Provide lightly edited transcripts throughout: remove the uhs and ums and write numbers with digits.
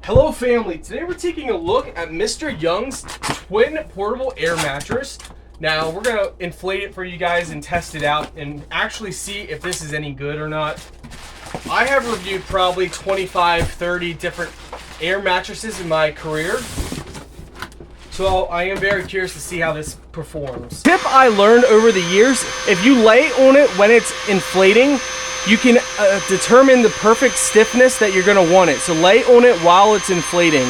Hello family, today we're taking a look at Mr. Young's twin portable air mattress. Now we're gonna inflate it for you guys and test it out and actually see if this is any good or not. I have reviewed probably 25, 30 different air mattresses in my career. So I am very curious to see how this performs. Tip I learned over the years, if you lay on it when it's inflating, you can determine the perfect stiffness that you're gonna want it. So lay on it while it's inflating.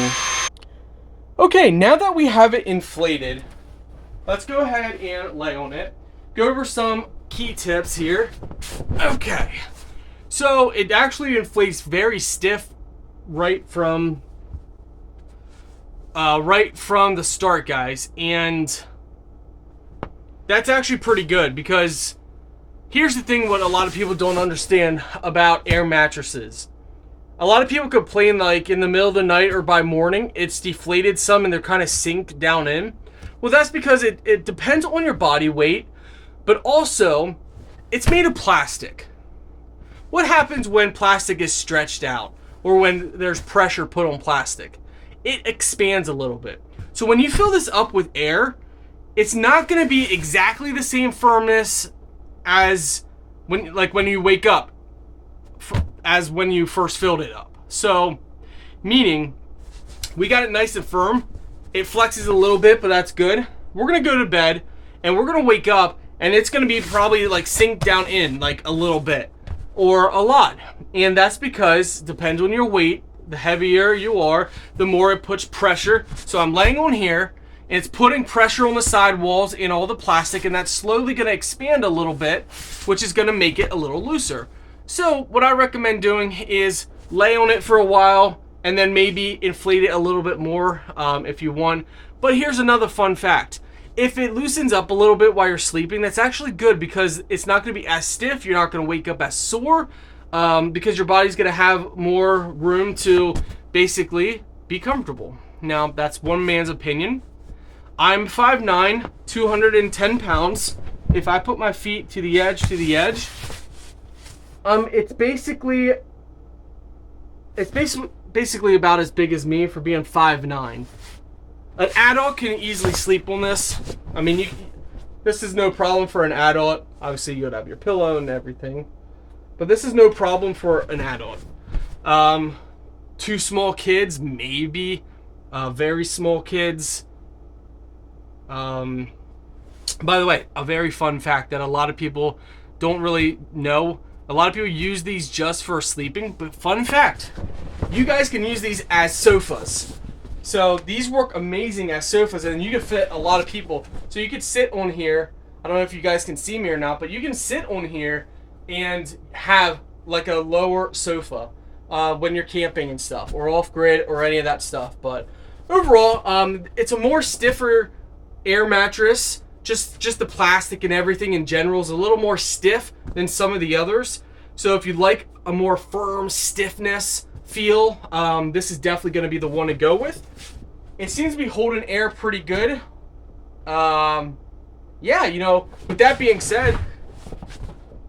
Okay, now that we have it inflated, let's go ahead and lay on it. Go over some key tips here. Okay, so it actually inflates very stiff right from the start, guys, and that's actually pretty good because here's the thing, what a lot of people don't understand about air mattresses. A lot of people complain like in the middle of the night or by morning it's deflated some and they're kind of sink down in. Well, that's because it depends on your body weight, but also it's made of plastic. What happens when plastic is stretched out or when there's pressure put on plastic? It expands a little bit. So when you fill this up with air, it's not going to be exactly the same firmness as when you wake up as when you first filled it up. So meaning we got it nice and firm. It flexes a little bit, but that's good. We're gonna go to bed and we're gonna wake up and it's gonna be probably like sink down in like a little bit or a lot. And that's because depends on your weight. The heavier you are, the more it puts pressure. So I'm laying on here and it's putting pressure on the side walls and all the plastic, and that's slowly going to expand a little bit, which is going to make it a little looser. So what I recommend doing is lay on it for a while and then maybe inflate it a little bit more if you want. But here's another fun fact. If it loosens up a little bit while you're sleeping, that's actually good because it's not going to be as stiff. You're not going to wake up as sore because your body's going to have more room to basically be comfortable. Now, that's one man's opinion. I'm 5'9", 210 pounds. If I put my feet to the edge, it's basically about as big as me for being 5'9". An adult can easily sleep on this. I mean, this is no problem for an adult. Obviously, you would have your pillow and everything, but this is no problem for an adult. Two small kids, maybe. Very small kids. By the way, a very fun fact that a lot of people don't really know. A lot of people use these just for sleeping, but fun fact, you guys can use these as sofas. So these work amazing as sofas, and you can fit a lot of people. So you could sit on here. I don't know if you guys can see me or not, but you can sit on here and have like a lower sofa when you're camping and stuff, or off grid or any of that stuff. But overall, it's a more stiffer air mattress. Just the plastic and everything in general is a little more stiff than some of the others. So if you like a more firm stiffness feel, this is definitely going to be the one to go with. It seems to be holding air pretty good. Yeah, you know, with that being said,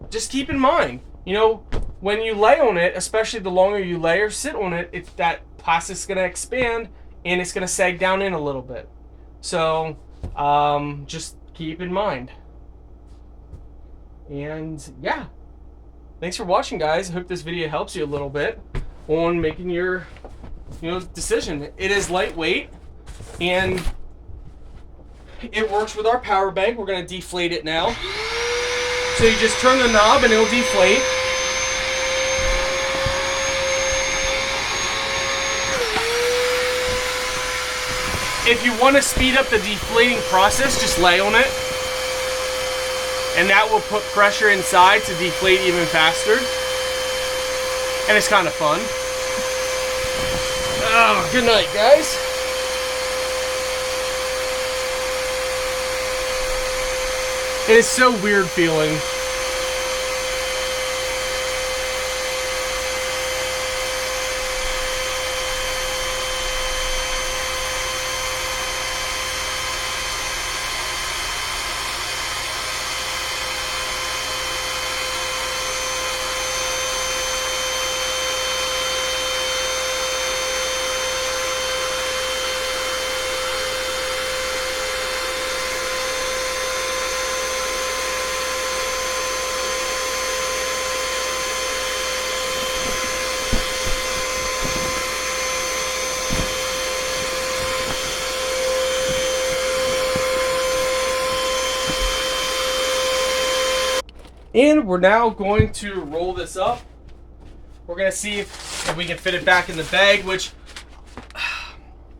just keep in mind, you know, when you lay on it, especially the longer you lay or sit on it, it's that plastic's going to expand and it's going to sag down in a little bit. So just keep in mind. And yeah, thanks for watching, guys. I hope this video helps you a little bit on making your decision. It is lightweight and it works with our power bank. We're going to deflate it now. So you just turn the knob and it'll deflate. If you want to speed up the deflating process, just lay on it. And that will put pressure inside to deflate even faster. And it's kind of fun. Oh, good night, guys. It is so weird feeling. And we're now going to roll this up. We're going to see if we can fit it back in the bag, which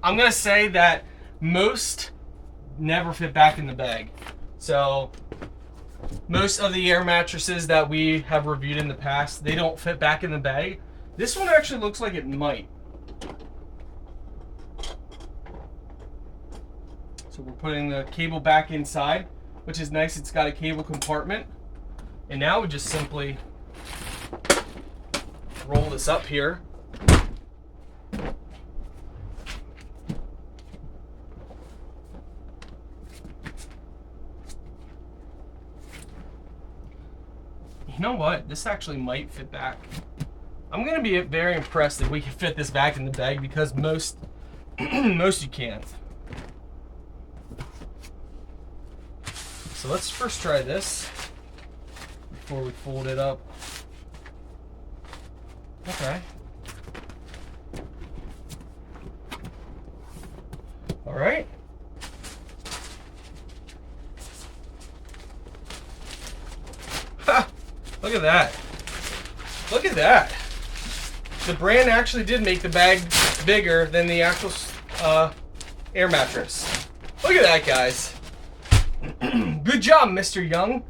I'm going to say that most never fit back in the bag. So most of the air mattresses that we have reviewed in the past, they don't fit back in the bag. This one actually looks like it might. So we're putting the cable back inside, which is nice. It's got a cable compartment. And now we just simply roll this up here. You know what? This actually might fit back. I'm gonna be very impressed if we can fit this back in the bag, because most most you can't. So let's first try this before we fold it up. Okay. All right. Ha! Look at that. Look at that. The brand actually did make the bag bigger than the actual air mattress. Look at that, guys. Good job, Mr. Young.